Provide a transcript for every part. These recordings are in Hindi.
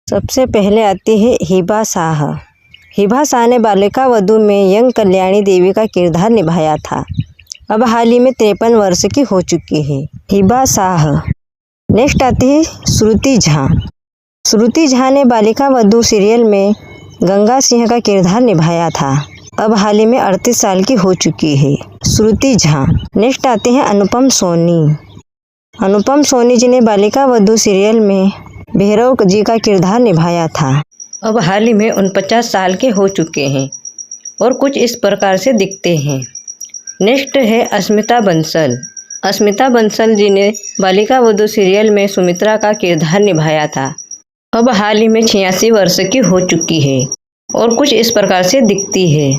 सबसे पहले आती है हिबा शाह। हिबा शाह ने बालिका वधू में यंग कल्याणी देवी का किरदार निभाया था। अब हाल ही में 53 वर्ष की हो चुकी है हिबा शाह। नेक्स्ट आती है श्रुति झा। श्रुति झा ने बालिका वधू सीरियल में गंगा सिंह का किरदार निभाया था। अब हाल ही में 38 साल की हो चुकी है श्रुति झा। नेक्स्ट आते हैं अनुपम सोनी। अनुपम सोनी जी ने बालिका वधू सीरियल में भैरव जी का किरदार निभाया था। अब हाल ही में 49 साल के हो चुके हैं और कुछ इस प्रकार से दिखते हैं। नेक्स्ट है अस्मिता बंसल। अस्मिता बंसल जी ने बालिका वधू सीरियल में सुमित्रा का किरदार निभाया था। अब हाल ही में 86 वर्ष की हो चुकी है और कुछ इस प्रकार से दिखती है।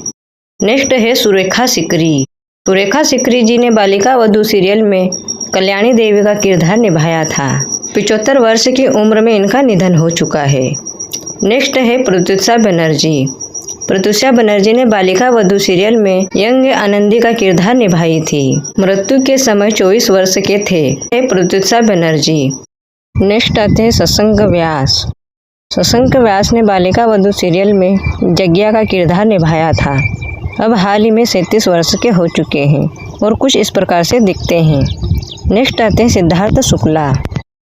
नेक्स्ट है सुरेखा सिकरी। सुरेखा सिकरी जी ने बालिका वधू सीरियल में कल्याणी देवी का किरदार निभाया था। 75 वर्ष की उम्र में इनका निधन हो चुका है। नेक्स्ट है प्रत्युषा बनर्जी। प्रत्युषा बनर्जी ने बालिका वधू सीरियल में यंग आनंदी का किरदार निभाई थी। मृत्यु के समय 24 वर्ष के थे प्रत्युषा बनर्जी। नेक्स्ट आते हैं शशांक व्यास। शशांक व्यास ने बालिका वधू सीरियल में जग्या का किरदार निभाया था। अब हाल ही में 37 वर्ष के हो चुके हैं और कुछ इस प्रकार से दिखते हैं। नेक्स्ट आते हैं सिद्धार्थ शुक्ला।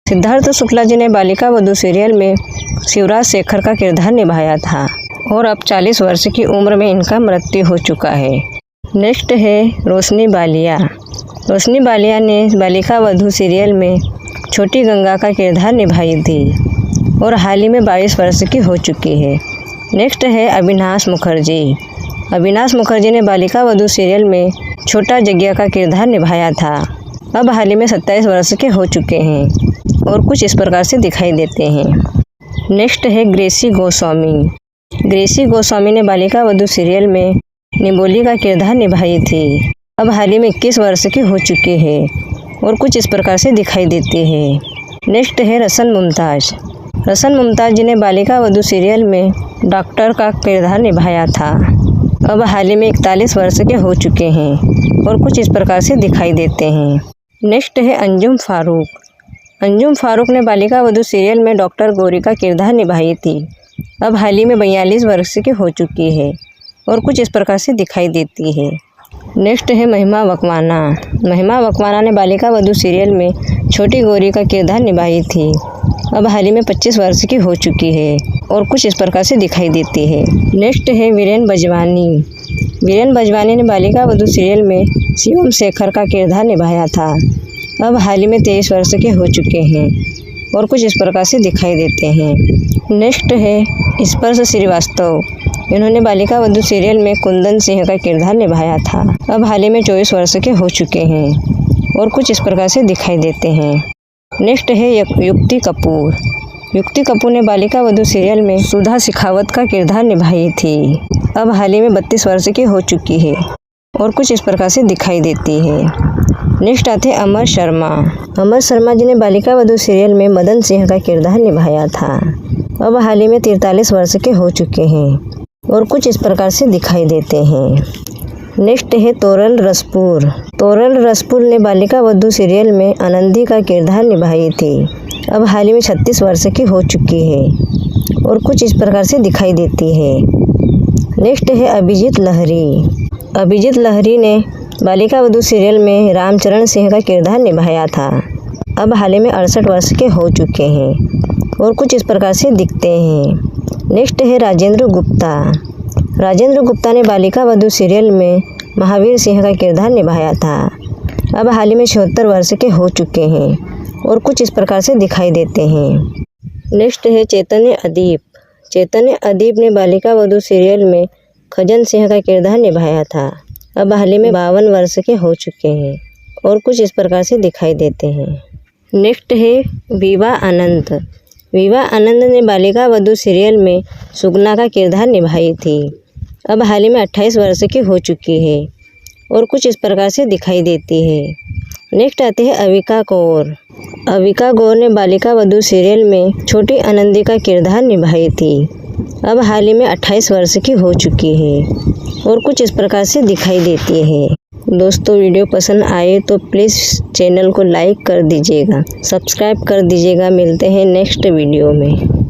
सिद्धार्थ शुक्ला जी ने बालिका वधू सीरियल में शिवराज शेखर का किरदार निभाया था और अब 40 वर्ष की उम्र में इनका मृत्यु हो चुका है। नेक्स्ट है रोशनी बालिया। रोशनी बालिया ने बालिका वधू सीरियल में छोटी गंगा का किरदार निभाई थी और हाल ही में 22 वर्ष की हो चुकी है। नेक्स्ट है अविनाश मुखर्जी। अविनाश मुखर्जी ने बालिका वधू सीरियल में छोटा जग्या का किरदार निभाया था। अब हाल ही में 27 वर्ष के हो चुके हैं और कुछ इस प्रकार से दिखाई देते हैं। नेक्स्ट है ग्रेसी गोस्वामी। ग्रेसी गोस्वामी ने बालिका वधू सीरियल में निबोली का किरदार निभाई थी। अब हाल ही में 21 वर्ष की हो चुकी है और कुछ इस प्रकार से दिखाई देती है। नेक्स्ट है रसन मुमताज। रसन मुमताज जी ने बालिका वधू सीरियल में डॉक्टर का किरदार निभाया था। अब हाल ही में 41 वर्ष के हो चुके हैं और कुछ इस प्रकार से दिखाई देते हैं। नेक्स्ट है अंजुम फारूक। अंजुम फारूक ने बालिका वधू सीरियल में डॉक्टर गौरी का किरदार निभाई थी। अब हाल ही में 42 वर्ष की हो चुकी है और कुछ इस प्रकार से दिखाई देती है। नेक्स्ट है महिमा वकवाना। महिमा वकवाना ने बालिका वधू सीरियल में छोटी गौरी का किरदार निभाई थी। अब हाल ही में 25 वर्ष की हो चुकी है और कुछ इस प्रकार से दिखाई देती है। नेक्स्ट है वीरेन बजवानी। वीरेन बजवानी ने बालिका वधू सीरियल में शिवम शेखर का किरदार निभाया था। अब हाल ही में 23 वर्ष के हो चुके हैं और कुछ इस प्रकार से दिखाई देते हैं। नेक्स्ट है स्पर्श श्रीवास्तव। इन्होंने बालिका वधू सीरियल में कुंदन सिंह का किरदार निभाया था। अब हाल ही में 24 वर्ष के हो चुके हैं और कुछ इस प्रकार से दिखाई देते हैं। नेक्स्ट है युक्ति कपूर। युक्ति कपूर ने बालिका वधू सीरियल में सुधा शेखावत का किरदार निभाई थी। अब हाल ही में 32 वर्ष की हो चुकी है और कुछ इस प्रकार से दिखाई देती है। नेक्स्ट आते हैं अमर शर्मा। अमर शर्मा जी ने बालिका वधू सीरियल में मदन सिंह का किरदार निभाया था। अब हाल ही में 43 वर्ष के हो चुके हैं और कुछ इस प्रकार से दिखाई देते हैं। नेक्स्ट है तोरल रसपुर। तोरल रसपुर ने बालिका वधू सीरियल में आनंदी का किरदार निभाई थी। अब हाल ही में 36 वर्ष की हो चुकी है और कुछ इस प्रकार से दिखाई देती है। नेक्स्ट है अभिजीत लहरी। अभिजीत लहरी ने बालिका वधू सीरियल में रामचरण सिंह का किरदार निभाया था। अब हाल ही में 68 वर्ष के हो चुके हैं और कुछ इस प्रकार से दिखते हैं। नेक्स्ट है राजेंद्र गुप्ता। राजेंद्र गुप्ता ने बालिका वधू सीरियल में महावीर सिंह का किरदार निभाया था। अब हाल ही में 76 वर्ष के हो चुके हैं और कुछ इस प्रकार से दिखाई देते हैं। नेक्स्ट है चैतन्य अदीप। चैतन्य अदीप ने बालिका वधू सीरियल में खजन सिंह का किरदार निभाया था। अब हाल ही में 52 वर्ष के हो चुके हैं और कुछ इस प्रकार से दिखाई देते हैं। नेक्स्ट है विवा आनंद। विवा आनंद ने बालिका वधू सीरियल में सुगना का किरदार निभाई थी। अब हाल ही में 28 वर्ष की हो चुकी है और कुछ इस प्रकार से दिखाई देती है। नेक्स्ट आते हैं अविका कौर। अविका कौर ने बालिका वधू सीरियल में छोटी आनंदी का किरदार निभाई थी। अब हाल ही में 28 वर्ष की हो चुकी है और कुछ इस प्रकार से दिखाई देती है। दोस्तों वीडियो पसंद आए तो प्लीज़ चैनल को लाइक कर दीजिएगा, सब्सक्राइब कर दीजिएगा। मिलते हैं नेक्स्ट वीडियो में।